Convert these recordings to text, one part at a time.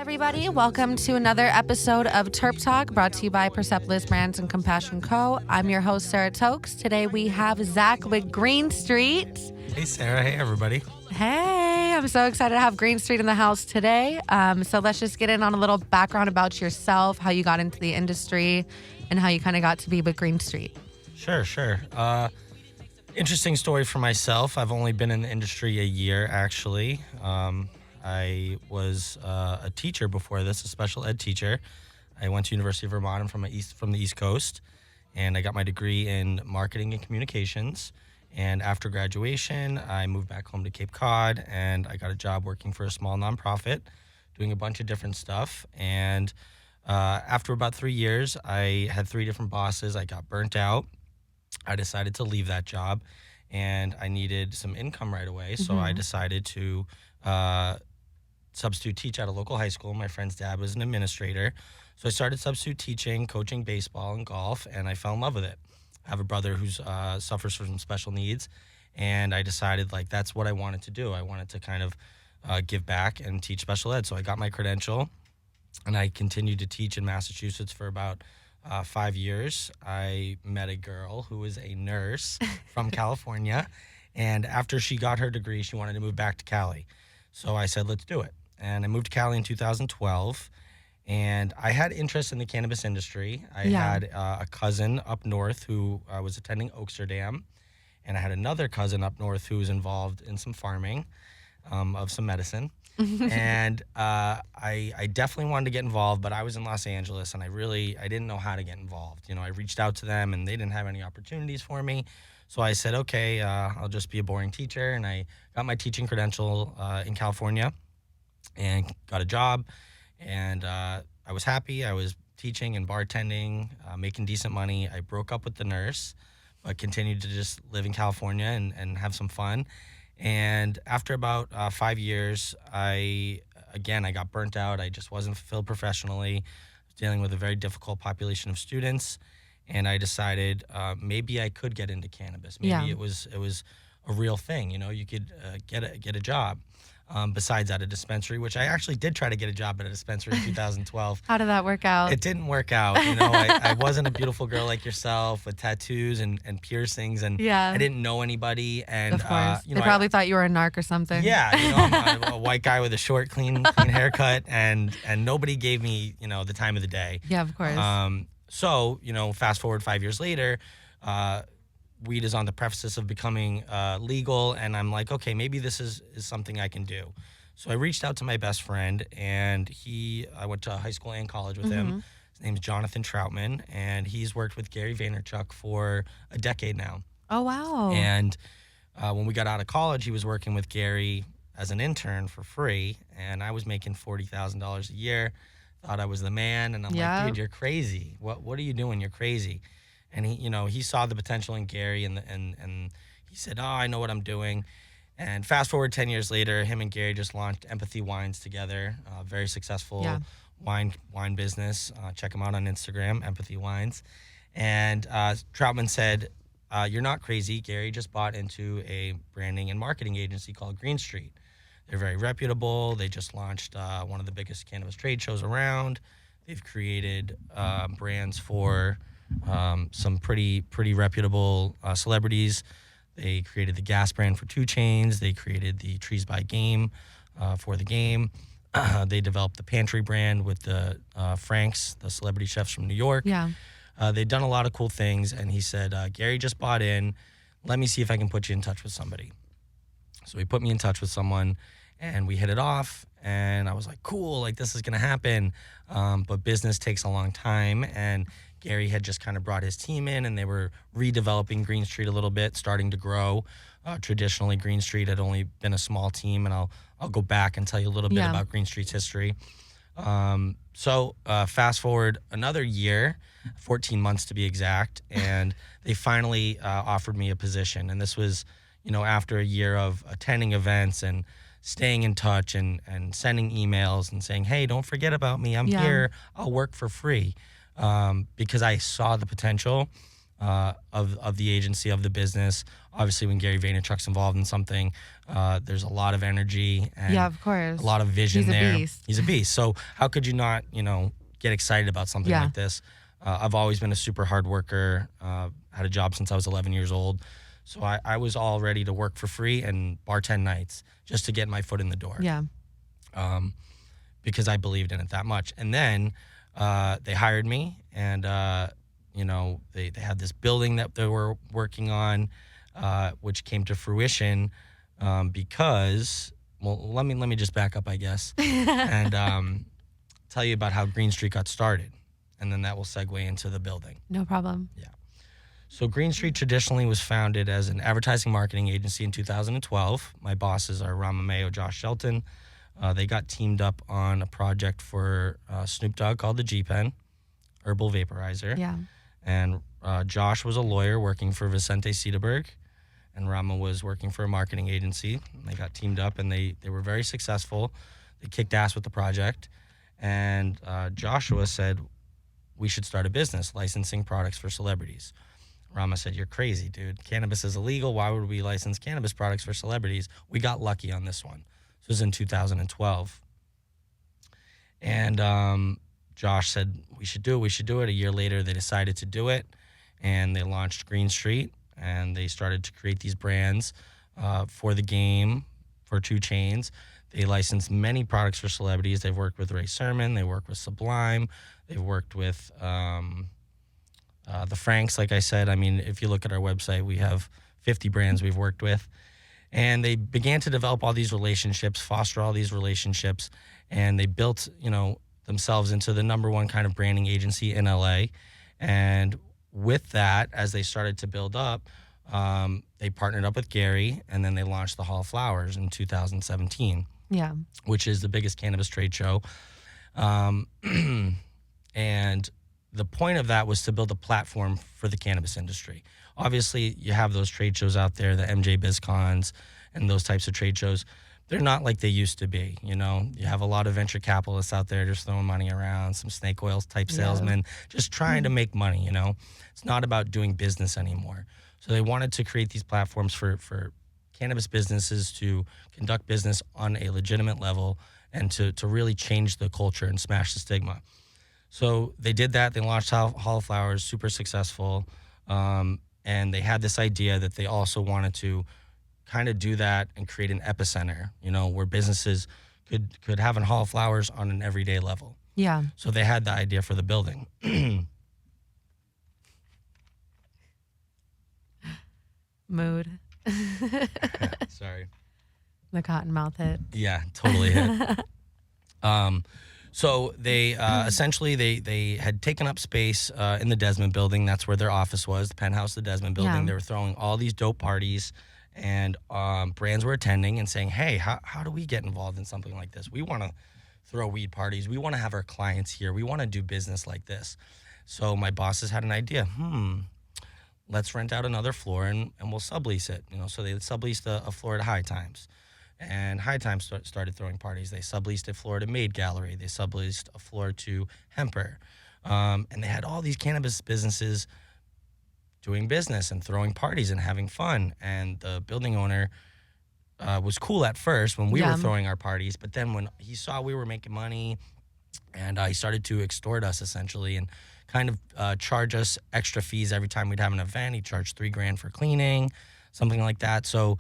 everybody. Welcome to another episode of Terp Talk, brought to you by Persepolis Brands and Compassion Co. I'm your host, Sarah Tokes. Today we have Zack with Green Street. Hey, Sarah. Hey, everybody. Hey, I'm so excited to have Green Street in the house today. So let's just get in on a little background about yourself, how you got into the industry, and how you kind of got to be with Green Street. Sure. Interesting story for myself. I've only been in the industry a year, actually. I was a teacher before this, a special ed teacher. I went to University of Vermont. I'm from the East Coast, and I got my degree in marketing and communications. And after graduation, I moved back home to Cape Cod, and I got a job working for a small nonprofit, doing a bunch of different stuff. And after about 3 years, I had 3 different bosses. I got burnt out. I decided to leave that job, and I needed some income right away. So I decided to substitute teach at a local high school. My friend's dad was an administrator. So I started substitute teaching, coaching baseball and golf, and I fell in love with it. I have a brother who suffers from special needs, and I decided that's what I wanted to do. I wanted to kind of give back and teach special ed. So I got my credential, and I continued to teach in Massachusetts for about 5 years. I met a girl who was a nurse from California, and after she got her degree, she wanted to move back to Cali. So I said, let's do it. And I moved to Cali in 2012, and I had interest in the cannabis industry. I had a cousin up north who was attending Amsterdam, and I had another cousin up north who was involved in some farming of some medicine. And I definitely wanted to get involved, but I was in Los Angeles, and I didn't know how to get involved. I reached out to them, and they didn't have any opportunities for me. So I said, okay, I'll just be a boring teacher. And I got my teaching credential in California and got a job. And I was happy. I was teaching and bartending, making decent money. I broke up with the nurse, but continued to just live in California and have some fun. And after about 5 years, I got burnt out. I just wasn't fulfilled professionally. I was dealing with a very difficult population of students. And I decided maybe I could get into cannabis. Maybe it was a real thing. You could get a job besides at a dispensary, which I actually did try to get a job at a dispensary in 2012. How did that work out? It didn't work out. I wasn't a beautiful girl like yourself with tattoos and piercings, and I didn't know anybody. And of course, they probably thought you were a narc or something. Yeah, I'm a white guy with a short, clean haircut, and nobody gave me the time of the day. Yeah, of course. So, fast forward 5 years later, weed is on the precipice of becoming legal, and I'm like, okay, maybe this is something I can do. So I reached out to my best friend, and I went to high school and college with him. His name's Jonathan Troutman, and he's worked with Gary Vaynerchuk for a decade now. Oh, wow. And when we got out of college, he was working with Gary as an intern for free, and I was making $40,000 a year. Thought I was the man, and I'm like, dude, you're crazy. What are you doing? You're crazy. And he saw the potential in Gary, and he said, oh, I know what I'm doing. And fast forward 10 years later, him and Gary just launched Empathy Wines together. Very successful wine business. Check them out on Instagram, Empathy Wines. And Troutman said, you're not crazy. Gary just bought into a branding and marketing agency called Green Street. They're very reputable. They just launched one of the biggest cannabis trade shows around. They've created brands for some pretty reputable celebrities. They created the gas brand for 2 Chainz. They created the Trees by Game for the game. They developed the Pantry brand with the Franks, the celebrity chefs from New York. Yeah. They've done a lot of cool things. And he said, Gary just bought in. Let me see if I can put you in touch with somebody. So he put me in touch with someone, and we hit it off, and I was like, cool, this is going to happen. But business takes a long time, and Gary had just kind of brought his team in, and they were redeveloping Green Street a little bit, starting to grow. Traditionally, Green Street had only been a small team, and I'll go back and tell you a little bit about Green Street's history. So fast forward another year, 14 months to be exact, and they finally offered me a position. And this was after a year of attending events and staying in touch and sending emails and saying, hey, don't forget about me. I'm here. I'll work for free. Because I saw the potential. of the agency, of the business. Obviously, when Gary Vaynerchuk's involved in something, there's a lot of energy and Yeah, of course. a lot of vision He's there. a beast. He's a beast. So how could you not, get excited about something Yeah. like this? I've always been a super hard worker. Had a job since I was 11 years old. So I was all ready to work for free and bartend nights just to get my foot in the door. Yeah. Because I believed in it that much. And then they hired me, and they had this building that they were working on, which came to fruition because, well, let me just back up, I guess, and tell you about how Green Street got started, and then that will segue into the building. No problem. Yeah. So Green Street traditionally was founded as an advertising marketing agency in 2012. My bosses are Rama Mayo, Josh Shelton. They got teamed up on a project for Snoop Dogg called the G-Pen, herbal vaporizer. Yeah. And Josh was a lawyer working for Vicente Sederberg, and Rama was working for a marketing agency. They got teamed up, and they were very successful. They kicked ass with the project. And Joshua said, we should start a business licensing products for celebrities. Rama said, you're crazy, dude. Cannabis is illegal. Why would we license cannabis products for celebrities? We got lucky on this one. This was in 2012. And Josh said, we should do it. A year later, they decided to do it, and they launched Green Street, and they started to create these brands for the game, for 2 Chainz. They licensed many products for celebrities. They've worked with Ray Sermon. They worked with Sublime. They've worked with the Franks, like I said. I mean, if you look at our website, we have 50 brands we've worked with. And they began to develop all these relationships, foster all these relationships, and they built, themselves into the #1 kind of branding agency in LA. And with that, as they started to build up, they partnered up with Gary, and then they launched the Hall of Flowers in 2017. Yeah. Which is the biggest cannabis trade show. And the point of that was to build a platform for the cannabis industry. Obviously, you have those trade shows out there, the MJ BizCons and those types of trade shows. They're not like they used to be, You have a lot of venture capitalists out there just throwing money around, some snake oil type salesmen, just trying to make money, It's not about doing business anymore. So they wanted to create these platforms for cannabis businesses to conduct business on a legitimate level and to really change the culture and smash the stigma. So they did that. They launched Hall of Flowers, super successful. And they had this idea that they also wanted to kind of do that and create an epicenter, where businesses could have a Hall of Flowers on an everyday level. Yeah. So they had the idea for the building. Mood. Sorry. The cottonmouth hit. Yeah, totally hit. So they essentially they had taken up space in the Desmond building. That's where their office was, the penthouse of the Desmond building. Yeah. They were throwing all these dope parties, and brands were attending and saying, hey, how do we get involved in something like this? We want to throw weed parties. We want to have our clients here. We want to do business like this. So my bosses had an idea. Let's rent out another floor and we'll sublease it. So they subleased a floor at High Times. And High Times started throwing parties. They subleased a floor to Maid Gallery. They subleased a floor to Hemper. And they had all these cannabis businesses doing business and throwing parties and having fun. And the building owner was cool at first when we were throwing our parties. But then when he saw we were making money, and he started to extort us essentially and kind of charge us extra fees every time we'd have an event. He charged $3,000 for cleaning, something like that. So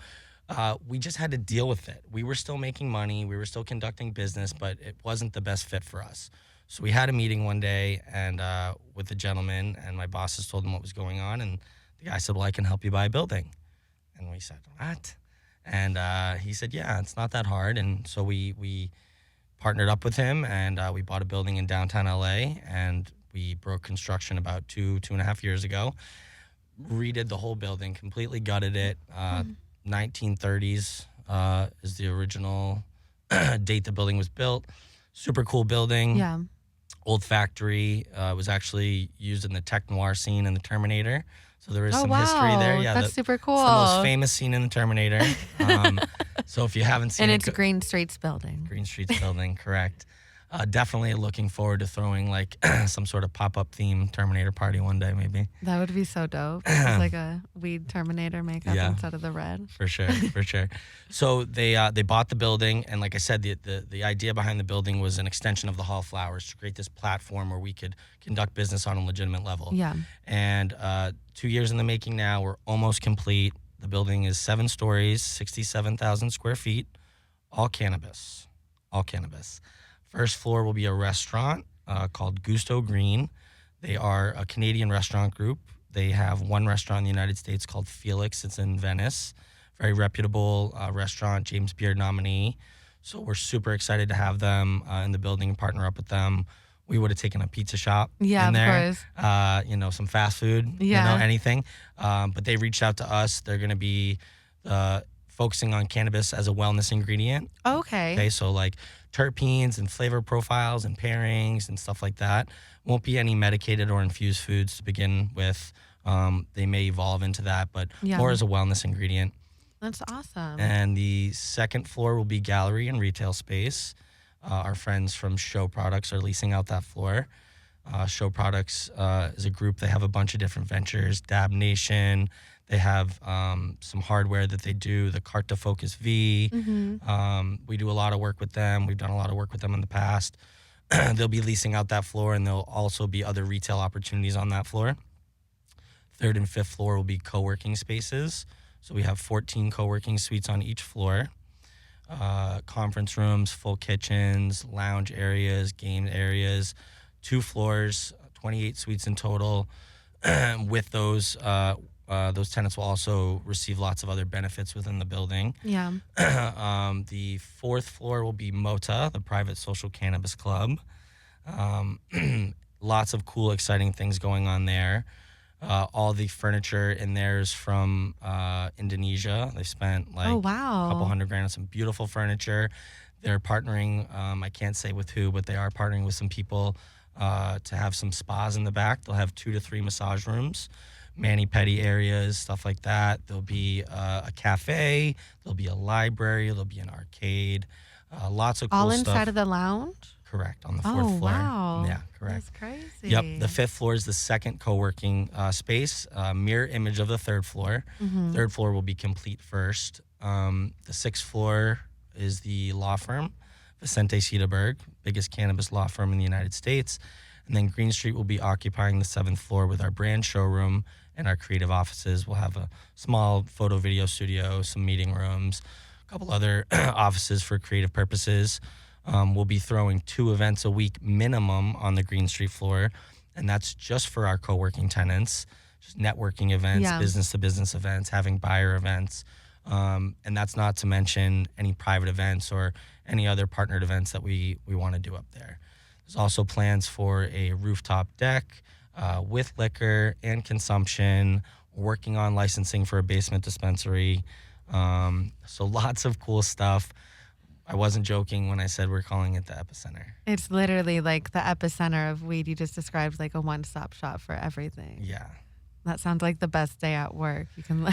we just had to deal with it. We were still making money. We were still conducting business, but it wasn't the best fit for us. So we had a meeting one day and with the gentleman, and my bosses told him what was going on. And the guy said, well, I can help you buy a building. And we said, what? And he said, yeah, it's not that hard. And so we partnered up with him, and we bought a building in downtown LA, and we broke construction about two and a half years ago. Redid the whole building, completely gutted it. 1930s is the original date the building was built. Super cool building. Yeah. Old factory. Was actually used in the tech noir scene in the Terminator. So there is some history there. Yeah, that's super cool. It's the most famous scene in the Terminator. So if you haven't seen and it, it's Green Street's building. Green Street's building, correct. Definitely looking forward to throwing like some sort of pop-up theme Terminator party one day, maybe. That would be so dope. It's like a weed Terminator makeup Yeah. instead of the red. For sure, for sure. So they bought the building, and like I said, the idea behind the building was an extension of the Hall of Flowers to create this platform where we could conduct business on a legitimate level. Yeah. And 2 years in the making now, we're almost complete. The building is 7 stories, 67,000 square feet, all cannabis, all cannabis. First floor will be a restaurant called Gusto Green. They are a Canadian restaurant group. They have one restaurant in the United States called Felix. It's in Venice. Very reputable restaurant, James Beard nominee. So we're super excited to have them in the building and partner up with them. We would have taken a pizza shop Yeah, in of there. course. Some fast food, Yeah. anything. But they reached out to us. They're going to be focusing on cannabis as a wellness ingredient. Okay, so like terpenes and flavor profiles and pairings and stuff like that. Won't be any medicated or infused foods to begin with. They may evolve into that, but Yeah. more as a wellness ingredient. That's awesome. And the second floor will be gallery and retail space. Our friends from Show Products are leasing out that floor. Show Products is a group. They have a bunch of different ventures, Dab Nation. They have some hardware that they do, the Cart to Focus V. We do a lot of work with them. We've done a lot of work with them in the past. They'll be leasing out that floor, and there'll also be other retail opportunities on that floor. Third and fifth floor will be co-working spaces. So we have 14 co-working suites on each floor. Conference rooms, full kitchens, lounge areas, game areas. 2 floors, 28 suites in total. With those tenants will also receive lots of other benefits within the building. Yeah. The 4th floor will be MOTA, the Private Social Cannabis Club. Lots of cool, exciting things going on there. All the furniture in there is from Indonesia. They spent like Oh, wow. a couple $100,000 on some beautiful furniture. They're partnering, I can't say with who, but they are partnering with some people to have some spas in the back. They'll have 2 to 3 massage rooms, mani-pedi areas, stuff like that. There'll be a cafe. There'll be a library. There'll be an arcade. Lots of cool All stuff. inside of the lounge? Correct, on the 4th floor. Wow. Yeah, correct. That's crazy. Yep, the 5th floor is the second co-working space, mirror image of the 3rd floor. 3rd floor will be complete first. The 6th floor is the law firm, Vicente Sederberg, biggest cannabis law firm in the United States. And then Green Street will be occupying the 7th floor with our brand showroom and our creative offices. We'll have a small photo video studio, some meeting rooms, a couple other offices for creative purposes. We'll be throwing 2 events a week minimum on the Green Street floor, and that's just for our co-working tenants, just networking events, Yeah. business-to-business events, having buyer events, and that's not to mention any private events or any other partnered events that we want to do up there. There's also plans for a rooftop deck with liquor and consumption, working on licensing for a basement dispensary, so lots of cool stuff. I wasn't joking when I said we're calling it the epicenter. It's literally like the epicenter of weed. You just described like a one-stop shop for everything. Yeah. That sounds like the best day at work. You can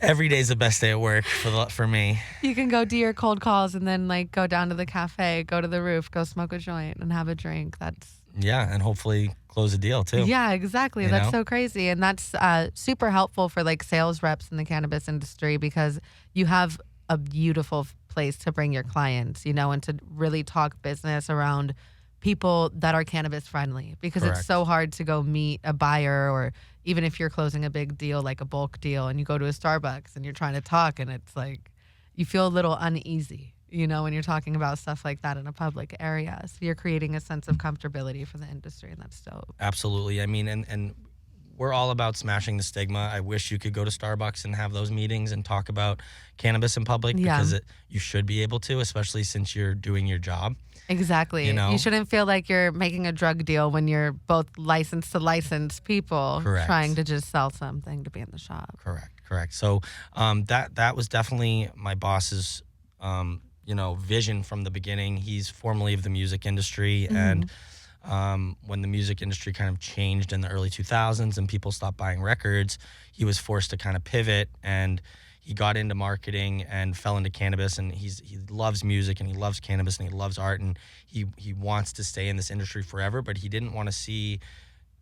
Every day's the best day at work for me. you can go do your cold calls and then like go down to the cafe, go to the roof, go smoke a joint and have a drink. That's Yeah, and hopefully close a deal too. Yeah, exactly. You That's know? so crazy. And that's super helpful for like sales reps in the cannabis industry because you have a beautiful place to bring your clients, and to really talk business around people that are cannabis friendly because Correct. it's so hard to go meet a buyer or even if you're closing a big deal like a bulk deal and you go to a Starbucks and you're trying to talk and it's like you feel a little uneasy, when you're talking about stuff like that in a public area. So you're creating a sense of comfortability for the industry and that's dope. Absolutely. I mean, and we're all about smashing the stigma. I wish you could go to Starbucks and have those meetings and talk about cannabis in public Yeah. because you should be able to, especially since you're doing your job. Exactly. You shouldn't feel like you're making a drug deal when you're both licensed to licensed people Correct. trying to just sell something to be in the shop. Correct. So that was definitely my boss's vision from the beginning. He's formerly of the music industry, and when the music industry kind of changed in the early 2000s and people stopped buying records, he was forced to kind of pivot, and he got into marketing and fell into cannabis, and he loves music and he loves cannabis and he loves art, and he wants to stay in this industry forever, but he didn't want to see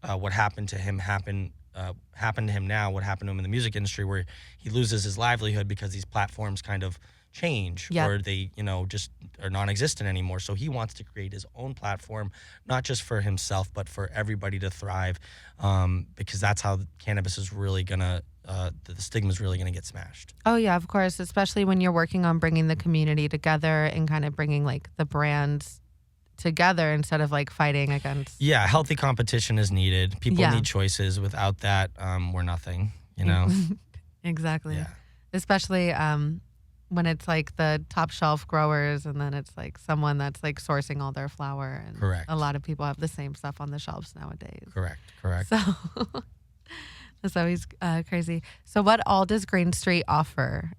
what happened to him happen to him now, what happened to him in the music industry, where he loses his livelihood because these platforms kind of change or they, just are non-existent anymore. So he wants to create his own platform, not just for himself, but for everybody to thrive, because that's how cannabis is really gonna, the stigma is really gonna get smashed. Oh yeah, of course, especially when you're working on bringing the community together and kind of bringing like the brands together instead of like fighting against. Yeah, healthy competition is needed. People need choices. Without that, we're nothing, Exactly. Yeah. Especially when it's like the top shelf growers and then it's like someone that's like sourcing all their flower. And Correct. A lot of people have the same stuff on the shelves nowadays. Correct. So that's always crazy. So what all does Green Street offer?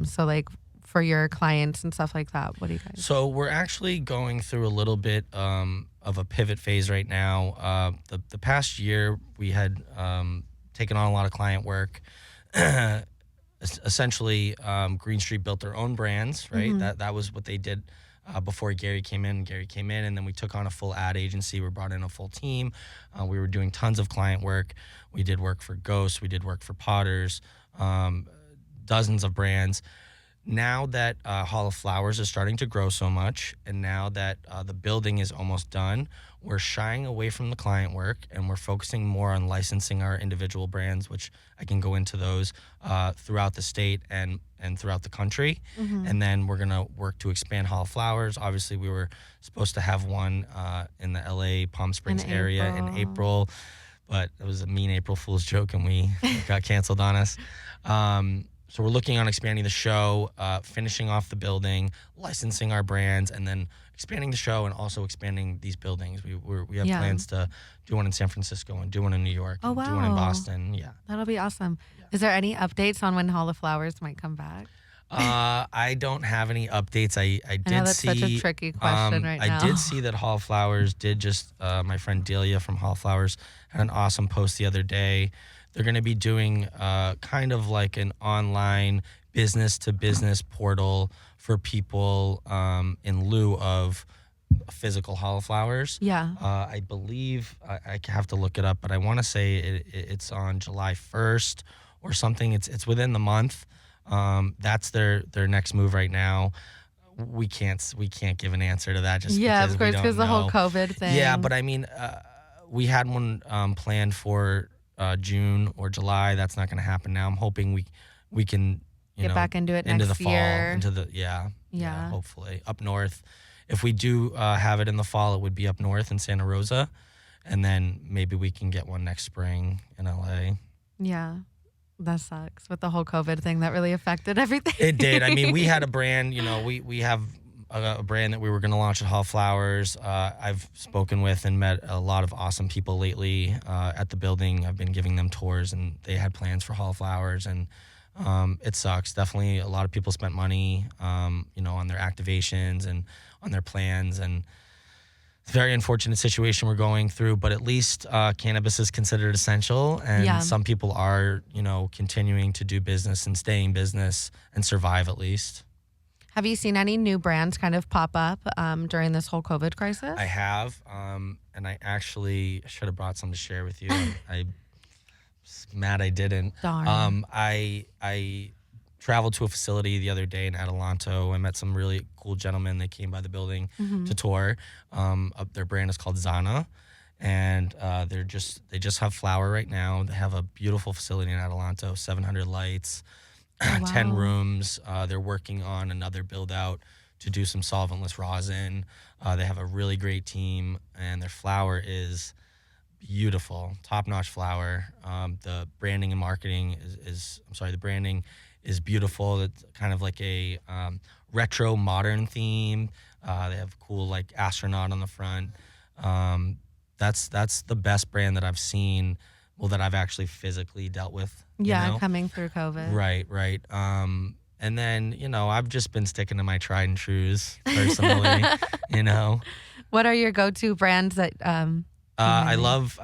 So like for your clients and stuff like that, what do you guys? So we're actually going through a little bit of a pivot phase right now. The past year we had taken on a lot of client work. Essentially, Green Street built their own brands, right? Mm-hmm. That was what they did before Gary came in. And then we took on a full ad agency. We brought in a full team. We were doing tons of client work. We did work for Ghost. We did work for Potters, dozens of brands. Now that Hall of Flowers is starting to grow so much, and now that the building is almost done, we're shying away from the client work, and we're focusing more on licensing our individual brands, which I can go into those throughout the state and throughout the country. Mm-hmm. And then we're going to work to expand Hall of Flowers. Obviously, we were supposed to have one in the LA Palm Springs area in April, but it was a mean April Fool's joke, and we got canceled on us. So we're looking on expanding the show, finishing off the building, licensing our brands, and then expanding the show and also expanding these buildings. We have plans to do one in San Francisco and do one in New York, and do one in Boston. Yeah, that'll be awesome. Yeah. Is there any updates on when Hall of Flowers might come back? I don't have any updates. I did know that's see such a tricky question right now. I did see that Hall of Flowers did just. My friend Delia from Hall of Flowers had an awesome post the other day. They're going to be doing kind of like an online business-to-business portal for people in lieu of a physical Hall of Flowers. Yeah. I believe, I have to look it up, but I want to say it's on July 1st or something. It's within the month. That's their next move right now. We can't give an answer to that just because of course, because the whole COVID thing. Yeah, but I mean, we had one planned for June or July. That's not going to happen now. I'm hoping we can get back into it into next the fall, year. into the hopefully up north. If we do have it in the fall, it would be up north in Santa Rosa, and then maybe we can get one next spring in LA. Yeah, that sucks with the whole COVID thing. That really affected everything. It did. I mean, we had a brand. We have a brand that we were going to launch at Hall of Flowers. I've spoken with and met a lot of awesome people lately at the building. I've been giving them tours, and they had plans for Hall of Flowers, and it sucks. Definitely a lot of people spent money, on their activations and on their plans, and it's a very unfortunate situation we're going through, but at least cannabis is considered essential, and some people are, continuing to do business and stay in business and survive at least. Have you seen any new brands kind of pop up during this whole COVID crisis? I have, and I actually should have brought some to share with you. I'm mad I didn't. Darn. I traveled to a facility the other day in Adelanto. I met some really cool gentlemen. They came by the building to tour. Their brand is called Zana, and they just have flower right now. They have a beautiful facility in Adelanto, 700 lights. 10 rooms. They're working on another build out to do some solventless rosin. They have a really great team, and their flower is beautiful, top-notch flower. The branding and marketing the branding is beautiful. It's kind of like a retro modern theme. They have cool like astronaut on the front. That's the best brand that I've seen. Well, that I've actually physically dealt with. Coming through COVID. Right. And then, I've just been sticking to my tried and trues personally, What are your go-to brands that I love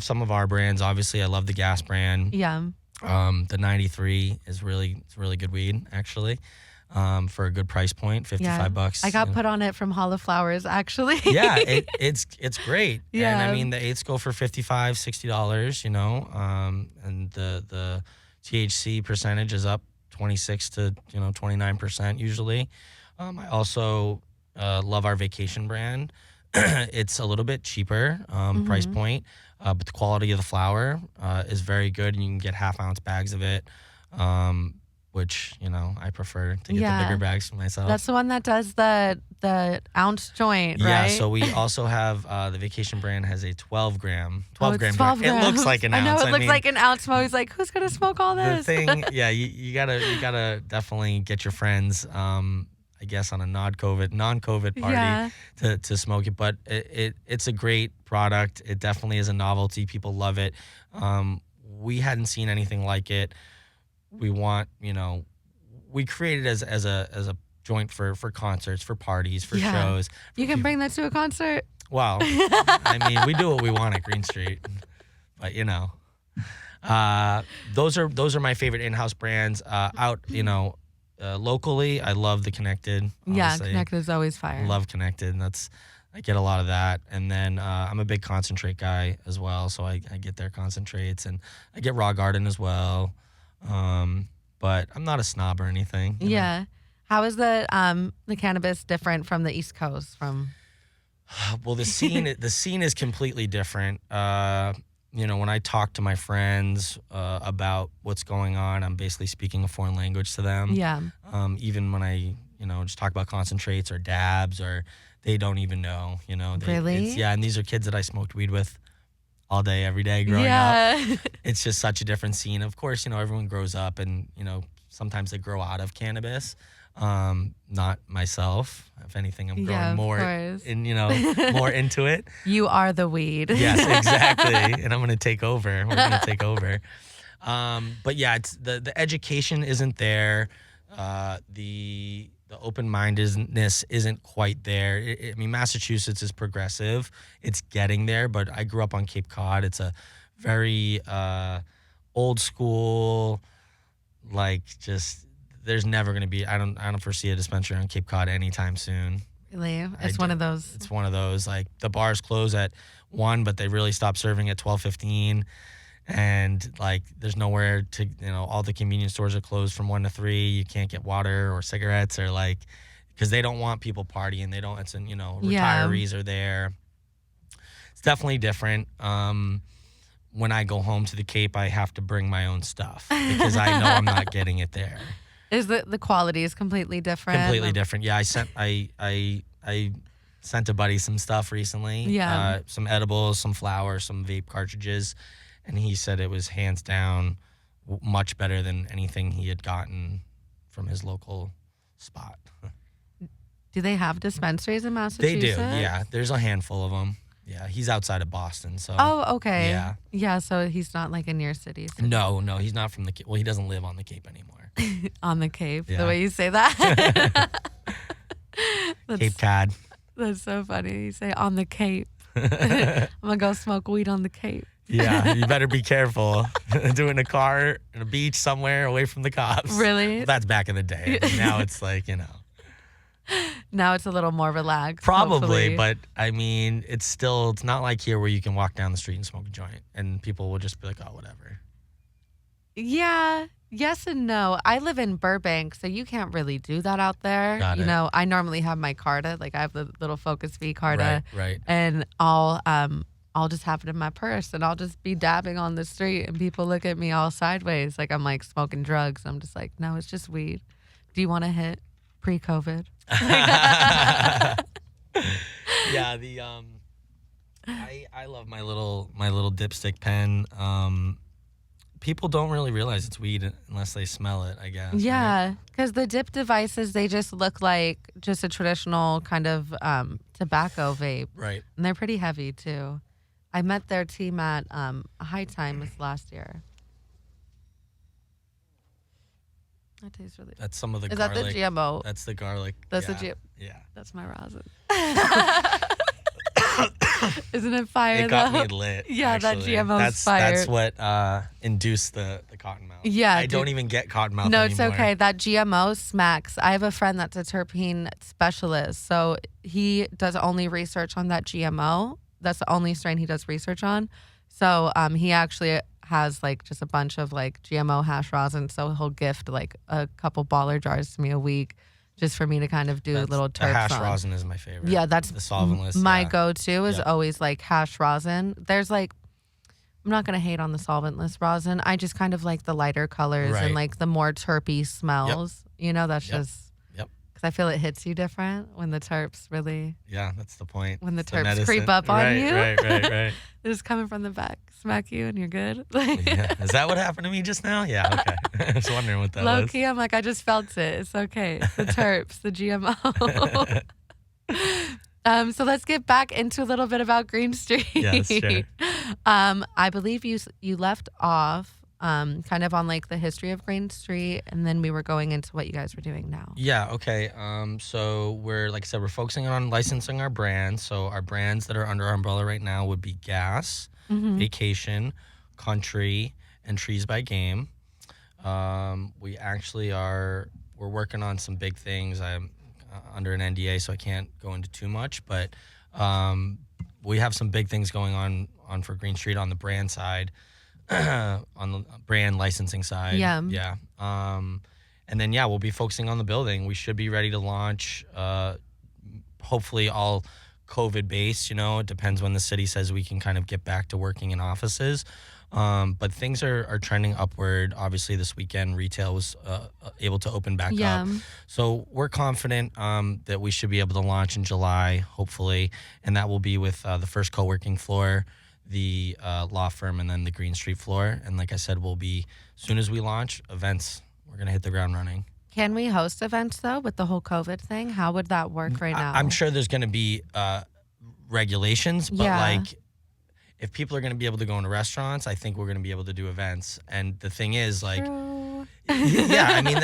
some of our brands. Obviously, I love the Gas brand. Yeah. The 93 is it's really good weed, actually, for a good price point, $55. I got put on it from Hall of Flowers, actually. Yeah, it's great. Yeah. And I mean, the eighths go for $55, $60, you know, and the THC percentage is up 26 to 29% usually. I also love our vacation brand. It's a little bit cheaper price point, but the quality of the flower is very good, and you can get half-ounce bags of it, which I prefer to get the bigger bags for myself. That's the one that does the ounce joint, right? Yeah, so we also have the vacation brand has a 12 gram grams. It looks like an ounce. I know it looks like an ounce. I'm always like, who's gonna smoke all this? The thing, yeah, you gotta definitely get your friends. I guess on a non-COVID party to smoke it, but it's a great product. It definitely is a novelty. People love it. We hadn't seen anything like it. We want, we created as a joint for concerts, for parties, for shows. You can bring that to a concert. Well, I mean, we do what we want at Green Street, but those are my favorite in-house brands. Locally, I love the Connected. Obviously. Yeah, Connected is always fire. I love Connected. I get a lot of that. And then I'm a big concentrate guy as well, so I get their concentrates, and I get Raw Garden as well. But I'm not a snob or anything. You know? How is the cannabis different from the East Coast? Well, the scene is completely different. When I talk to my friends about what's going on, I'm basically speaking a foreign language to them. Yeah. Even when I, just talk about concentrates or dabs, or they don't even know, Really? And these are kids that I smoked weed with all day, every day growing up. It's just such a different scene. Of course, everyone grows up and, sometimes they grow out of cannabis. Not myself. If anything, I'm growing more more into it. You are the weed. Yes, exactly. And I'm going to take over. We're going to take over. But yeah, it's the education isn't there. The open-mindedness isn't quite there. I mean, Massachusetts is progressive. It's getting there, but I grew up on Cape Cod. It's a very old school, there's never going to be, I don't foresee a dispensary on Cape Cod anytime soon. Really? It's one of those. It's one of those, the bars close at 1, but they really stop serving at 12:15. And there's nowhere to, all the convenience stores are closed from 1 to 3. You can't get water or cigarettes or because they don't want people partying. They don't, retirees are there. It's definitely different. When I go home to the Cape, I have to bring my own stuff because I know I'm not getting it there. Is the quality is completely different? Completely different. Yeah, I sent a buddy some stuff recently. Yeah. Some edibles, some flowers, some vape cartridges, and he said it was hands down much better than anything he had gotten from his local spot. Do they have dispensaries in Massachusetts? They do. Yeah, there's a handful of them. Yeah, he's outside of Boston, so. Oh, okay. Yeah. Yeah, so he's not in your city. No, he's not from the Cape. Well, he doesn't live on the Cape anymore. On the Cape, Yeah. the way you say that. Cape Cod. That's so funny. You say on the Cape. I'm going to go smoke weed on the Cape. Yeah, you better be careful. Do it in a car, in a beach somewhere away from the cops. Really? Well, that's back in the day. Now it's Now it's a little more relaxed. Probably, hopefully. but I mean, it's not like here where you can walk down the street and smoke a joint and people will just be like, oh, whatever. Yeah, yes and no. I live in Burbank, so you can't really do that out there. Got it. I normally have my Carta, I have the little Focus V Carta, Right. and I'll just have it in my purse, and I'll just be dabbing on the street, and people look at me all sideways, I'm smoking drugs. I'm just like, no, it's just weed. Do you want to hit pre-COVID? Yeah, I love my little dipstick pen. People don't really realize it's weed unless they smell it, I guess. Yeah, because the dip devices, they just look like just a traditional kind of tobacco vape. Right. And they're pretty heavy, too. I met their team at High Time this last year. That tastes really good. That's some of the Is garlic. that the GMO? That's the garlic. That's yeah. the GMO. Yeah. That's my rosin. Is Wasn't it fire It got though? me lit. Yeah, actually. that GMO's fire. That's what induced the cotton mouth. Yeah, I dude. don't even get cotton mouth No, anymore. it's okay. That GMO smacks. I have a friend that's a terpene specialist. So he does only research on that GMO. That's the only strain he does research on. So he actually has like just a bunch of like GMO hash rosin. So he'll gift like a couple baller jars to me a week just for me to kind of do little terps The hash on. rosin is my favorite. Yeah, that's the solventless. my yeah. go-to is Yep. always like hash rosin. There's like, I'm not going to hate on the solventless rosin. I just kind of like the lighter colors Right. and like the more terpy smells. You know, that's Yep. just Yep. because I feel it hits you different when the terps really, Yeah, that's the point. when the It's terps medicine. creep up on Right, you. Right. They're just coming from the back, smack you, and you're good. Yeah. Is that what happened to me just now? Yeah. Okay. I was wondering what that Low was. key, I'm like, I just felt it. It's okay. It's the terps, the GMO. So let's get back into a little bit about Green Street. Yes, sure. I believe you left off kind of on like the history of Green Street, and then we were going into what you guys were doing now. Yeah, okay. So we're, like I said, we're focusing on licensing our brands. So our brands that are under our umbrella right now would be Gas, Vacation, Country, and Trees by Game. We actually we're working on some big things. I'm under an NDA, so I can't go into too much, but we have some big things going on for Green Street on the brand side, on the brand licensing side. Yeah. Yeah. And then, we'll be focusing on the building. We should be ready to launch, hopefully all COVID based, it depends when the city says we can kind of get back to working in offices. But things are trending upward. Obviously, this weekend, retail was able to open back up. So we're confident that we should be able to launch in July, hopefully. And that will be with the first co-working floor, the law firm, and then the Green Street floor. And like I said, we'll be, as soon as we launch, events, we're going to hit the ground running. Can we host events though with the whole COVID thing? How would that work right now? I'm sure there's going to be regulations, but like, if people are going to be able to go into restaurants, I think we're going to be able to do events. And the thing is, like, yeah, I mean,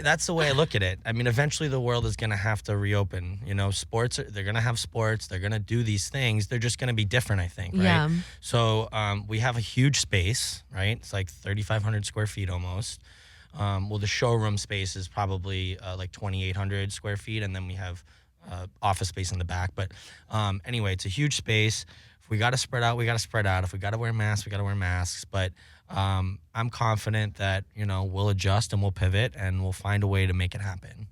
that's the way I look at it. I mean, eventually the world is going to have to reopen. Sports, they're going to have sports. They're going to do these things. They're just going to be different, I think, right? Yeah. So we have a huge space, right? It's like 3,500 square feet almost. Well, the showroom space is probably like 2,800 square feet, and then we have office space in the back. But anyway, it's a huge space. If we got to spread out, we got to spread out. If we got to wear masks, we got to wear masks. But I'm confident that, we'll adjust and we'll pivot and we'll find a way to make it happen.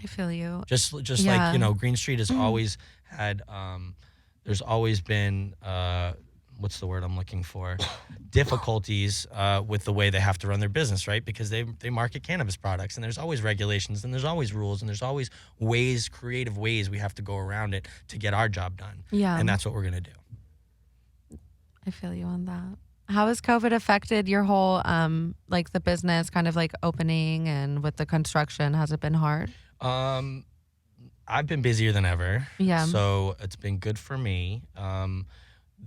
I feel you. Just like, Green Street has always had, there's always been, what's the word I'm looking for? Difficulties with the way they have to run their business, right? Because they market cannabis products, and there's always regulations, and there's always rules, and there's always creative ways we have to go around it to get our job done. Yeah. And that's what we're going to do. I feel you on that. How has COVID affected your whole, like the business kind of like opening and with the construction? Has it been hard? I've been busier than ever. Yeah. So it's been good for me.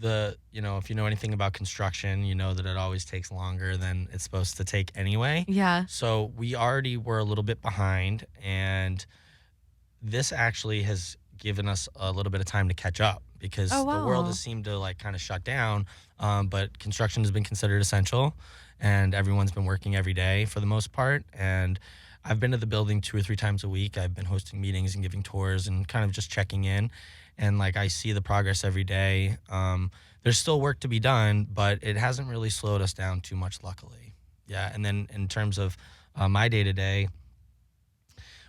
If you know anything about construction, you know that it always takes longer than it's supposed to take anyway. Yeah. So we already were a little bit behind, and this actually has given us a little bit of time to catch up because the world has seemed to like kind of shut down. But construction has been considered essential, and everyone's been working every day for the most part. And I've been to the building 2 or 3 times a week. I've been hosting meetings and giving tours and kind of just checking in. And like I see the progress every day. There's still work to be done, but it hasn't really slowed us down too much, luckily. Yeah. And then in terms of my day to day,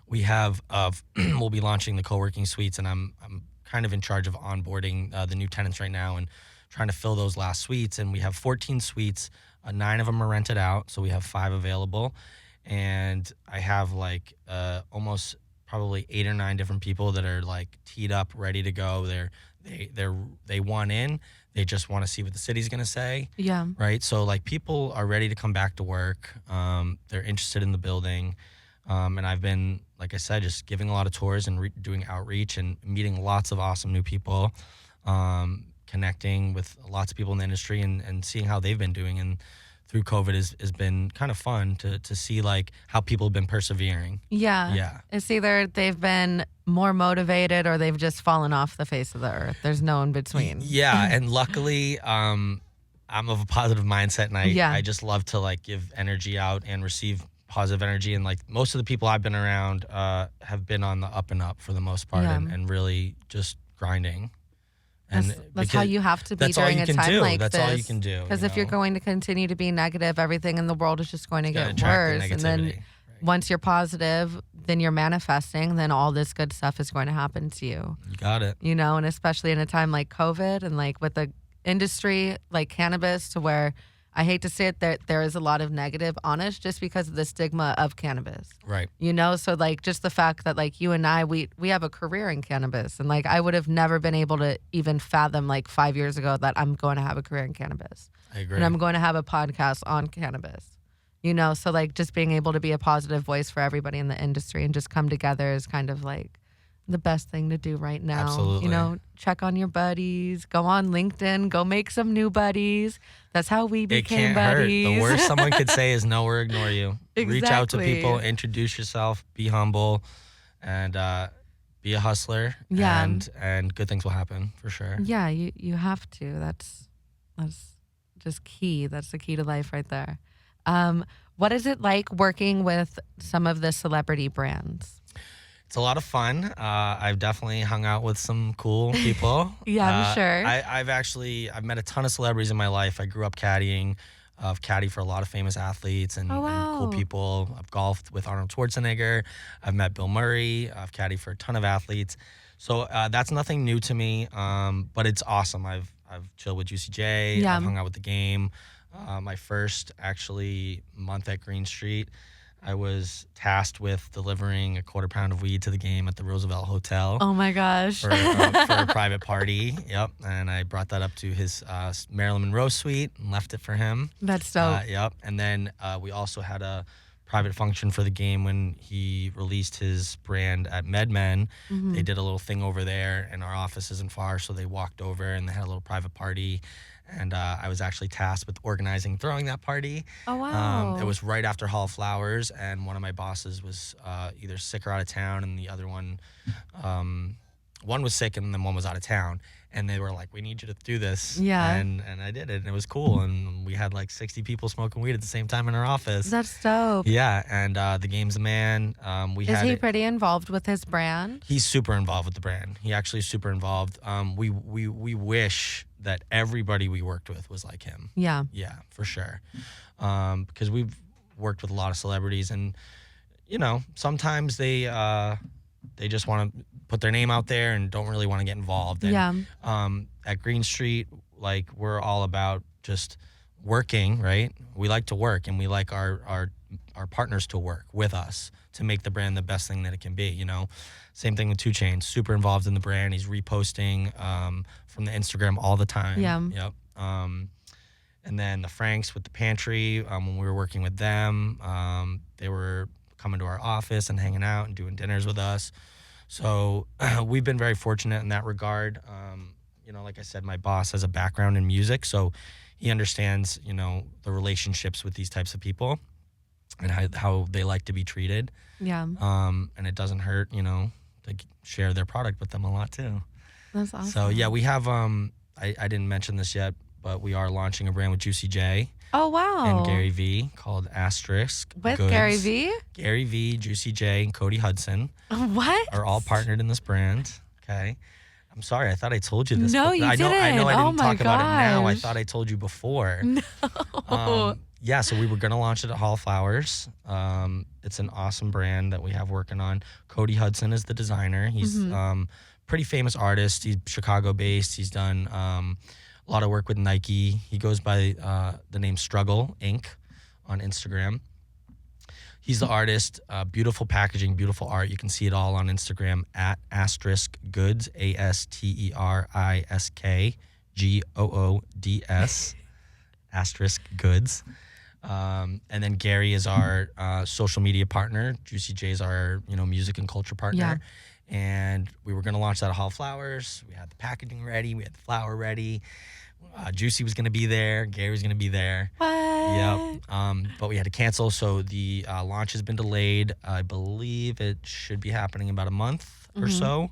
we have we'll be launching the co-working suites, and I'm kind of in charge of onboarding the new tenants right now and trying to fill those last suites. And we have 14 suites. 9 of them are rented out, so we have 5 available. And I have like almost probably 8 or 9 different people that are like teed up, ready to go. They want in. They just want to see what the city's gonna say. Yeah. Right. So like people are ready to come back to work. They're interested in the building, and I've been, like I said, just giving a lot of tours and doing outreach and meeting lots of awesome new people, connecting with lots of people in the industry and seeing how they've been doing and through COVID has been kind of fun to see like how people have been persevering. Yeah. Yeah. It's either they've been more motivated or they've just fallen off the face of the earth. There's no in between. Yeah, and luckily, I'm of a positive mindset, and I just love to like give energy out and receive positive energy. And like most of the people I've been around have been on the up and up for the most part, and really just grinding. And that's how you have to be during a time like this. That's all you can do. Because if you're going to continue to be negative, everything in the world is just going to get worse. And then once you're positive, then you're manifesting, then all this good stuff is going to happen to you. You got it. You know, and especially in a time like COVID and like with the industry like cannabis, to where I hate to say it, there is a lot of negative on us just because of the stigma of cannabis. Right. You know, so like just the fact that like you and I, we have a career in cannabis, and like I would have never been able to even fathom like 5 years ago that I'm going to have a career in cannabis. I agree. And I'm going to have a podcast on cannabis. You know, so like just being able to be a positive voice for everybody in the industry and just come together is kind of like the best thing to do right now. Absolutely. You know, check on your buddies, go on LinkedIn, go make some new buddies. That's how we became buddies. Hurt. The worst someone could say is no or ignore you. Exactly. Reach out to people, introduce yourself, be humble, and be a hustler. Yeah. And good things will happen for sure. Yeah, you have to. That's just key. That's the key to life right there. What is it like working with some of the celebrity brands? It's a lot of fun. I've definitely hung out with some cool people. Yeah, I'm sure. I've met a ton of celebrities in my life. I grew up caddying. I've caddied for a lot of famous athletes and cool people. I've golfed with Arnold Schwarzenegger. I've met Bill Murray. I've caddied for a ton of athletes. So that's nothing new to me, but it's awesome. I've chilled with Juicy J. I've hung out with the game. My first actually month at Green Street, I was tasked with delivering a 1/4 pound of weed to the game at the Roosevelt Hotel. Oh my gosh. For a private party. Yep. And I brought that up to his Marilyn Monroe suite and left it for him. That's dope. Yep. And then we also had a private function for the game when he released his brand at MedMen. Mm-hmm. They did a little thing over there, and our office isn't far, so they walked over and they had a little private party. And I was actually tasked with organizing, throwing that party. Oh, wow. It was right after Hall of Flowers, and one of my bosses was either sick or out of town, and the other one was sick, and then one was out of town. And they were like, we need you to do this. Yeah. And I did it, and it was cool. And we had like 60 people smoking weed at the same time in our office. That's dope. Yeah, and the game's a man. Is he pretty involved with his brand? He's super involved with the brand. He actually is super involved. We wish that everybody we worked with was like him. Yeah. Yeah, for sure. Because we've worked with a lot of celebrities, and you know, sometimes they just want to put their name out there and don't really want to get involved. And, at Green Street, like, we're all about just working, right? We like to work, and we like our partners to work with us to make the brand the best thing that it can be, you know? Same thing with 2 Chainz, super involved in the brand. He's reposting from the Instagram all the time. Yeah. Yep. And then the Franks with the pantry, when we were working with them, they were coming to our office and hanging out and doing dinners with us. So we've been very fortunate in that regard. You know, like I said, my boss has a background in music, so he understands, you know, the relationships with these types of people and how they like to be treated. Yeah. And it doesn't hurt, you know, to share their product with them a lot too. That's awesome. So yeah, we have, I didn't mention this yet, but we are launching a brand with Juicy J. Oh, wow. And Gary V called Asterisk With Goods. Gary V? Gary V, Juicy J, and Cody Hudson. What? Are all partnered in this brand. Okay. I'm sorry. I thought I told you this. No, you didn't. I know I Oh didn't my talk about it now. I gosh. thought I told you before. No. Yeah, so we were going to launch it at Hall of Flowers. It's an awesome brand that we have working on. Cody Hudson is the designer. He's pretty famous artist. He's Chicago-based. He's done a lot of work with Nike. He goes by the name Struggle Inc. on Instagram. He's the artist. Beautiful packaging, beautiful art. You can see it all on Instagram at Asterisk Goods, ASTERISK Asterisk Goods. And then Gary is our social media partner. Juicy J is our music and culture partner. Yeah. and we were going to launch that at Hall Flowers. We had the packaging ready. We had the flower ready. Juicy was going to be there. Gary was going to be there. What? Yep. But we had to cancel, so the launch has been delayed. I believe it should be happening in about a month or so.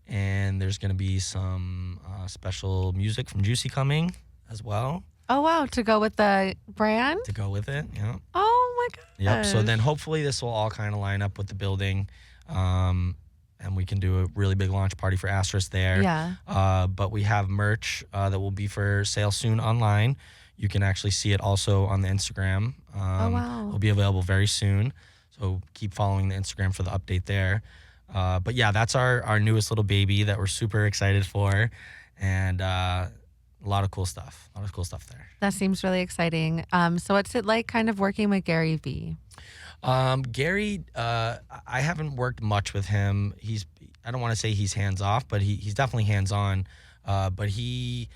And there's going to be some special music from Juicy coming as well. Oh, wow. To go with the brand? To go with it, yeah. Oh, my God. Yep. So then hopefully this will all kind of line up with the building. And we can do a really big launch party for Asterisk there. Yeah. But we have merch that will be for sale soon online. You can actually see it also on the Instagram. Oh, wow. It'll be available very soon. So keep following the Instagram for the update there. But yeah, that's our newest little baby that we're super excited for. And a lot of cool stuff. A lot of cool stuff there. That seems really exciting. So what's it like kind of working with Gary V? Gary, I haven't worked much with him. I don't want to say he's hands off, but he's definitely hands on. But he,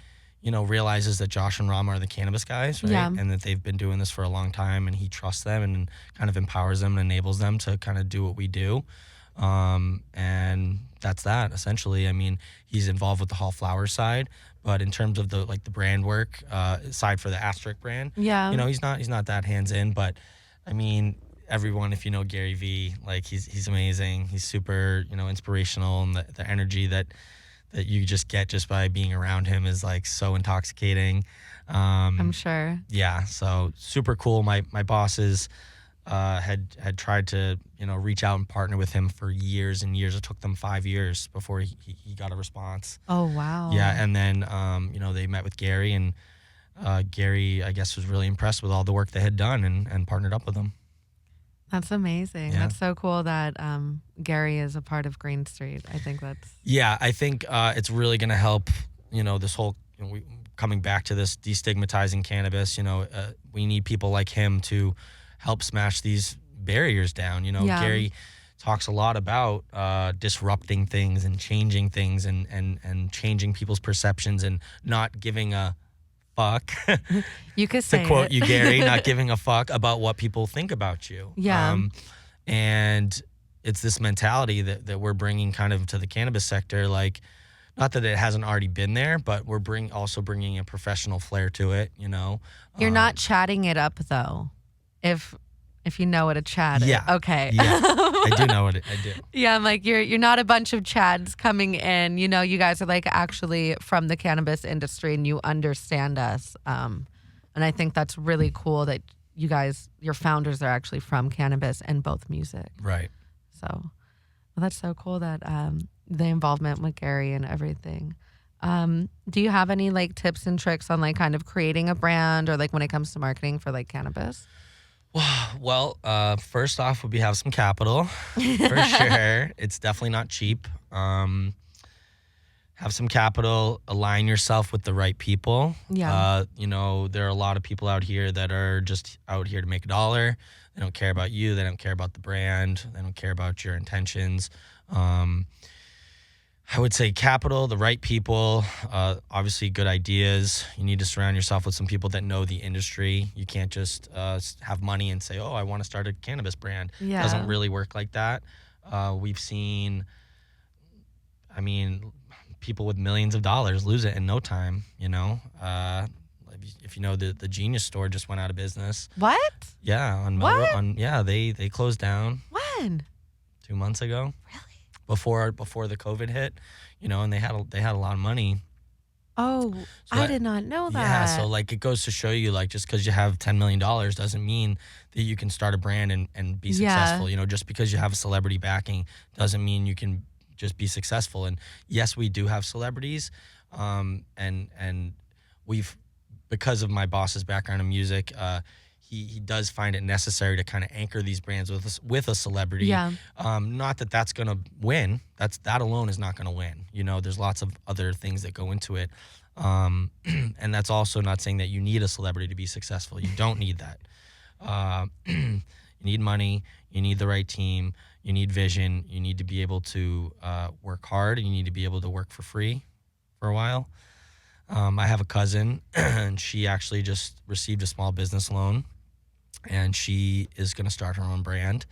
realizes that Josh and Rama are the cannabis guys, right? Yeah. And that they've been doing this for a long time, and he trusts them and kind of empowers them and enables them to kind of do what we do. And that's that essentially. I mean, he's involved with the Hall Flowers side, but in terms of the brand work, aside for the Asterisk brand, Yeah. he's not that hands in, but I mean, everyone, if you know Gary V, like he's amazing. He's super, inspirational, and the energy that you just get just by being around him is like so intoxicating. I'm sure. Yeah, so super cool. My bosses had tried to reach out and partner with him for years and years. It took them 5 years before he got a response. Oh, wow. Yeah, and then they met with Gary, and Gary, I guess, was really impressed with all the work they had done and partnered up with them. That's amazing. Yeah. That's so cool that Gary is a part of Green Street. I think that's... Yeah, I think it's really going to help, this whole, coming back to this destigmatizing cannabis, we need people like him to help smash these barriers down. Yeah. Gary talks a lot about disrupting things and changing things and changing people's perceptions and not giving a fuck. You could say to quote it. you, Gary, not giving a fuck about what people think about you. Yeah. And it's this mentality that we're bringing kind of to the cannabis sector. Like, not that it hasn't already been there, but we're also bringing a professional flair to it. You're not chatting it up though. If you know what a chat is. Yeah. Okay. Yeah, I do know what I do. Yeah, I'm like, you're not a bunch of chads coming in. You guys are like actually from the cannabis industry and you understand us. And I think that's really cool that you guys, your founders are actually from cannabis and both music. Right. So well, that's so cool that the involvement with Gary and everything. Do you have any like tips and tricks on like kind of creating a brand or like when it comes to marketing for like cannabis? Well, first off would be have some capital for sure. It's definitely not cheap. Have some capital, align yourself with the right people. Yeah. There are a lot of people out here that are just out here to make a dollar. They don't care about you. They don't care about the brand. They don't care about your intentions. I would say capital, the right people, obviously good ideas. You need to surround yourself with some people that know the industry. You can't just have money and say, oh, I want to start a cannabis brand. Yeah. It doesn't really work like that. We've seen, people with millions of dollars lose it in no time, If you know, the Genius store just went out of business. What? Yeah, on What? Melrose. They closed down When? 2 months ago. Really? Before the COVID hit, and they had a lot of money. Oh, So I did not know that. Yeah, so like it goes to show you, like, just because you have $10 million doesn't mean that you can start a brand and be successful. Just because you have a celebrity backing doesn't mean you can just be successful. And yes, we do have celebrities, and we've, because of my boss's background in music, he does find it necessary to kind of anchor these brands with a celebrity. Yeah. Not that that's going to win. That alone is not going to win. There's lots of other things that go into it. And that's also not saying that you need a celebrity to be successful. You don't need that. You need money. You need the right team. You need vision. You need to be able to work hard. And you need to be able to work for free for a while. I have a cousin, and she actually just received a small business loan, and she is going to start her own brand.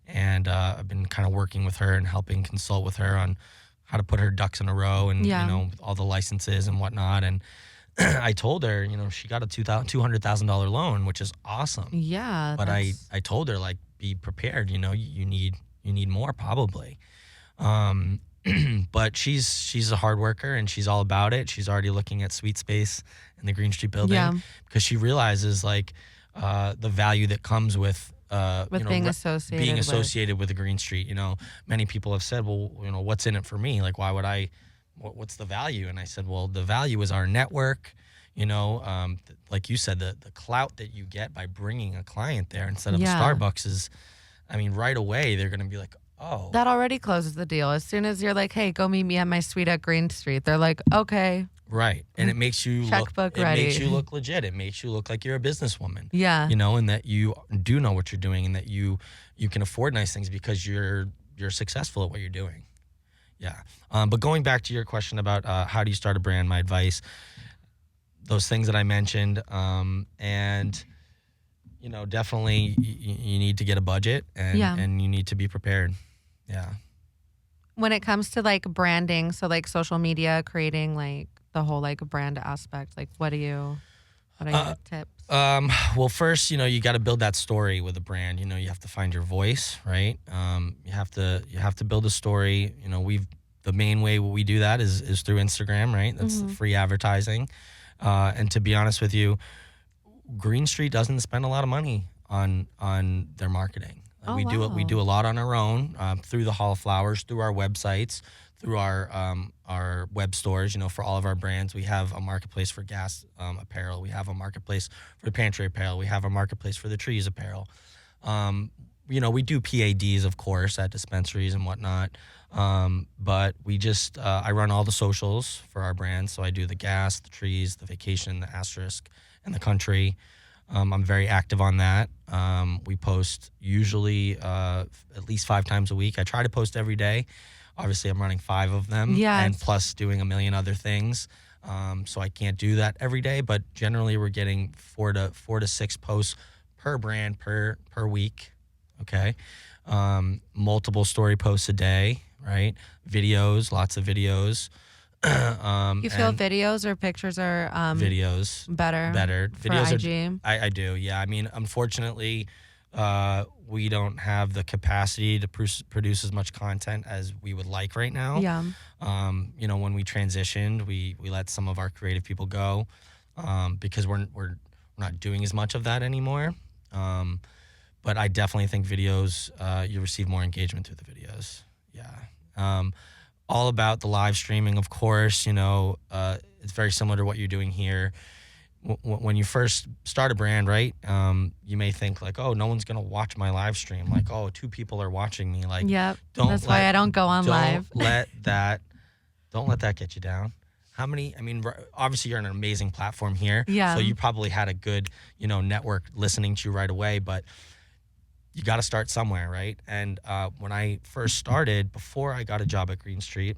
and I've been kind of working with her and helping consult with her on how to put her ducks in a row, and with all the licenses and whatnot. And I told her, she got a $200,000 loan, which is awesome. Yeah. But I told her, like, be prepared. You need more probably. But she's a hard worker, and she's all about it. She's already looking at Sweet Space in the Green Street building because she realizes like the value that comes with being associated with the Green Street. Many people have said, well, what's in it for me? Like, why would I? What's the value? And I said, well, the value is our network. Like you said, the clout that you get by bringing a client there instead of a Starbucks is, right away they're going to be like, oh. That already closes the deal. As soon as you're like, hey, go meet me at my suite at Green Street, they're like, okay. Right. And it makes you Checkbook ready. It makes you look legit. It makes you look like you're a businesswoman. Yeah. And that you do know what you're doing, and that you can afford nice things because you're successful at what you're doing. Yeah. But going back to your question about how do you start a brand, my advice, those things that I mentioned, and definitely you need to get a budget, and you need to be prepared. Yeah. When it comes to like branding, so like social media, creating like the whole like brand aspect, like what are your tips? Well, first, you got to build that story with a brand. You have to find your voice, right? You have to build a story. The main way we do that is through Instagram, right? That's free advertising. And to be honest with you, Green Street doesn't spend a lot of money on their marketing. We do a lot on our own, through the Hall of Flowers, through our websites, through our web stores. For all of our brands, we have a marketplace for gas apparel. We have a marketplace for pantry apparel. We have a marketplace for the trees apparel. We do PADs, of course, at dispensaries and whatnot. But we just I run all the socials for our brands. So I do the gas, the trees, the vacation, the asterisk, and the country. I'm very active on that. We post usually at least 5 times a week. I try to post every day. Obviously, I'm running 5 of them, and plus doing a million other things. So I can't do that every day, but generally we're getting 4 to 6 posts per brand per week. Okay, multiple story posts a day, right? Videos, lots of videos. You feel videos or pictures are videos better videos for IG? I do, yeah. Unfortunately, we don't have the capacity to produce as much content as we would like right now. Yeah. When we transitioned, we let some of our creative people go because we're not doing as much of that anymore. But I definitely think videos, you receive more engagement through the videos. Yeah. All about the live streaming, of course. It's very similar to what you're doing here. When you first start a brand, right, you may think like, oh, no one's going to watch my live stream. Like, oh, 2 people are watching me. Like, that's why I don't go on live. Don't let that get you down. Obviously you're on an amazing platform here. Yeah. So you probably had a good, network listening to you right away, but you got to start somewhere, right? And when I first started, before I got a job at Green Street,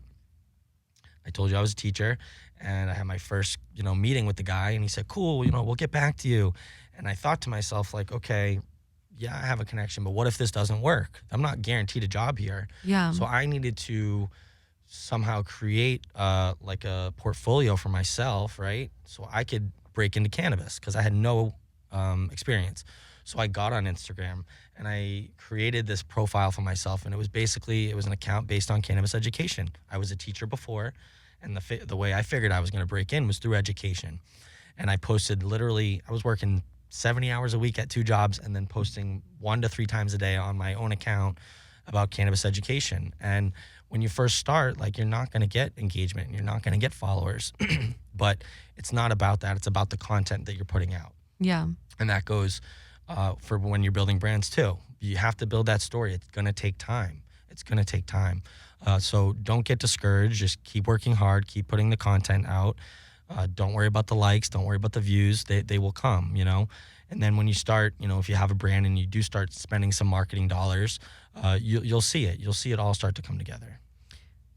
I told you I was a teacher, and I had my first, meeting with the guy, and he said, cool, we'll get back to you. And I thought to myself, like, okay, yeah, I have a connection, but what if this doesn't work? I'm not guaranteed a job here. Yeah. So I needed to somehow create like a portfolio for myself, right? So I could break into cannabis because I had no experience. So I got on Instagram and I created this profile for myself, and it was an account based on cannabis education. I was a teacher before, and the way I figured I was going to break in was through education. And I posted I was working 70 hours a week at 2 jobs, and then posting 1 to 3 times a day on my own account about cannabis education. And when you first start, like, you're not going to get engagement, you're not going to get followers, but it's not about that. It's about the content that you're putting out. Yeah. And that goes for when you're building brands too. You have to build that story. It's going to take time. So don't get discouraged. Just keep working hard. Keep putting the content out. Don't worry about the likes. Don't worry about the views. They will come, And then when you start, if you have a brand and you do start spending some marketing dollars, you'll see it. You'll see it all start to come together.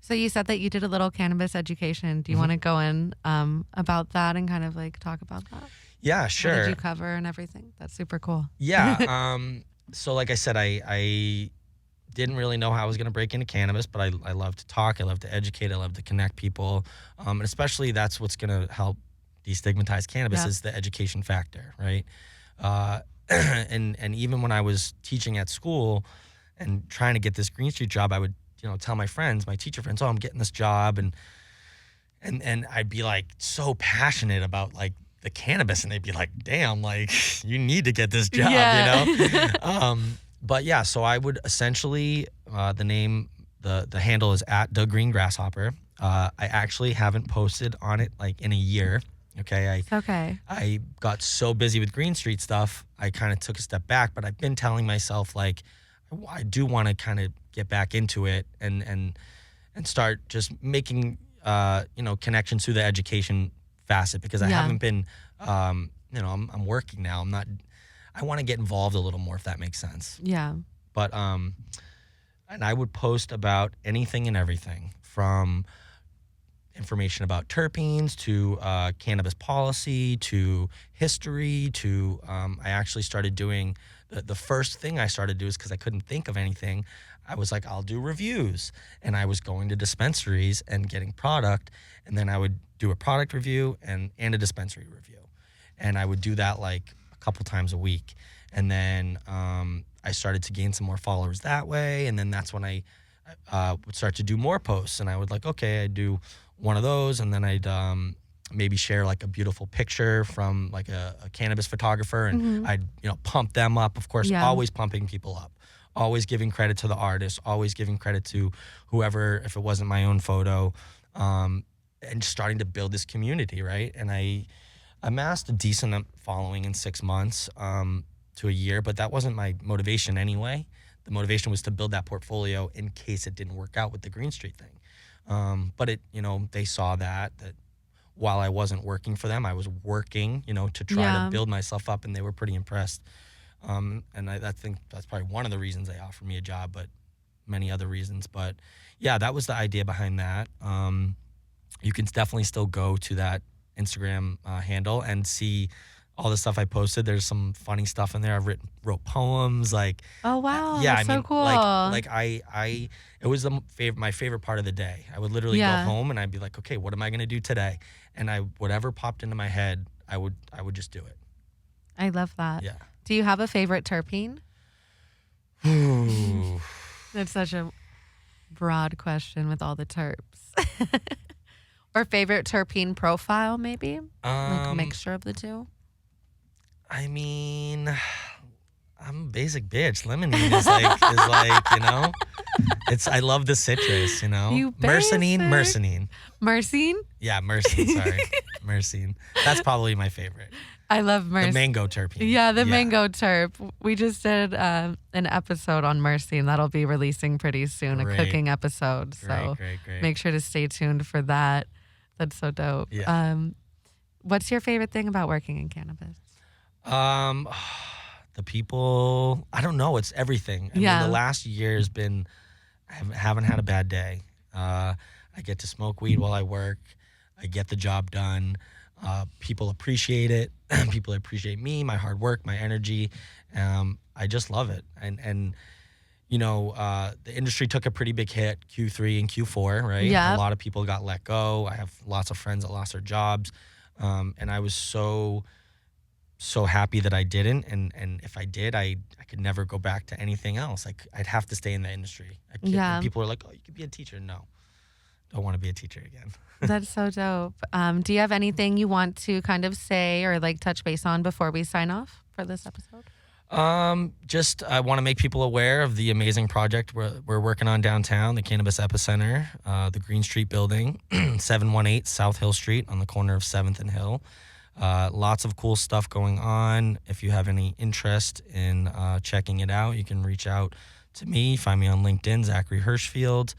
So you said that you did a little cannabis education. Do you want to go in about that and kind of like talk about that? Yeah, sure. What did you cover and everything? That's super cool. Yeah. So like I said, I didn't really know how I was going to break into cannabis, but I love to talk. I love to educate. I love to connect people. And especially that's what's going to help destigmatize cannabis is the education factor, right? And even when I was teaching at school and trying to get this Green Street job, I would, tell my friends, my teacher friends, oh, I'm getting this job. And I'd be like so passionate about like the cannabis, and they'd be like, damn, like you need to get this job, But yeah, so I would essentially, the handle is at the Green Grasshopper. I actually haven't posted on it like in a year. Okay. I got so busy with Green Street stuff, I kind of took a step back, but I've been telling myself like, I do want to kind of get back into it and start just making, connections through the education facet, because I haven't been, I'm working now. I want to get involved a little more, if that makes sense. Yeah. But, and I would post about anything and everything from information about terpenes to cannabis policy to history to I actually started doing the first thing I started to do is because I couldn't think of anything. I was like, I'll do reviews, and I was going to dispensaries and getting product, and then I would do a product review and a dispensary review, and I would do that like a couple times a week, and then I started to gain some more followers that way, and then that's when I would start to do more posts, and I would like, okay, I'd do one of those, and then I'd maybe share like a beautiful picture from like a cannabis photographer, and I'd pump them up, of course, always pumping people up, always giving credit to the artist, always giving credit to whoever, if it wasn't my own photo, and starting to build this community, right? And I amassed a decent following in 6 months to a year, but that wasn't my motivation anyway. The motivation was to build that portfolio in case it didn't work out with the Green Street thing. But it, they saw that while I wasn't working for them, I was working, to try to build myself up, and they were pretty impressed. And I think that's probably one of the reasons they offered me a job, but many other reasons. But yeah, that was the idea behind that. You can definitely still go to that Instagram handle and see all the stuff I posted. There's some funny stuff in there. I've wrote poems, like, oh wow, yeah, that's so cool. Like it was my favorite part of the day. I would literally go home and I'd be like, okay, what am I gonna do today? And whatever popped into my head, I would just do it. I love that. Yeah. Do you have a favorite terpene? Ooh. That's such a broad question with all the terps. Or favorite terpene profile, maybe? Like a mixture of the two? I mean, I'm a basic bitch. Limonene is like, it's, I love the citrus, You Myrcene. Myrcene? Yeah, myrcene, sorry. Myrcene. That's probably my favorite. I love myrcene. The mango terpene. Yeah, the mango terp. We just did an episode on myrcene that'll be releasing pretty soon, a cooking episode. So great. Make sure to stay tuned for that. That's so dope. Yeah. What's your favorite thing about working in cannabis? The people, I don't know. It's everything. I mean, the last year has been, I haven't had a bad day. I get to smoke weed while I work. I get the job done. People appreciate it. People appreciate me, my hard work, my energy. I just love it. And the industry took a pretty big hit Q3 and Q4, right? Yeah. A lot of people got let go. I have lots of friends that lost their jobs. And I was so happy that I didn't. And if I did, I could never go back to anything else. Like, I'd have to stay in the industry. People are like, oh, you could be a teacher. No, don't want to be a teacher again. That's so dope. Do you have anything you want to kind of say or like touch base on before we sign off for this episode? Just I want to make people aware of the amazing project we're working on downtown, the Cannabis Epicenter, the Green Street building, 718 South Hill Street on the corner of 7th and Hill. Lots of cool stuff going on. If you have any interest in checking it out, you can reach out to me. Find me on LinkedIn, Zachary Hirschfield.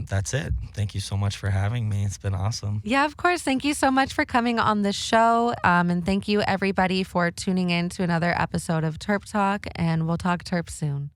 That's it. Thank you so much for having me. It's been awesome. Yeah, of course. Thank you so much for coming on the show. And thank you everybody for tuning in to another episode of Terp Talk, and we'll talk Terp soon.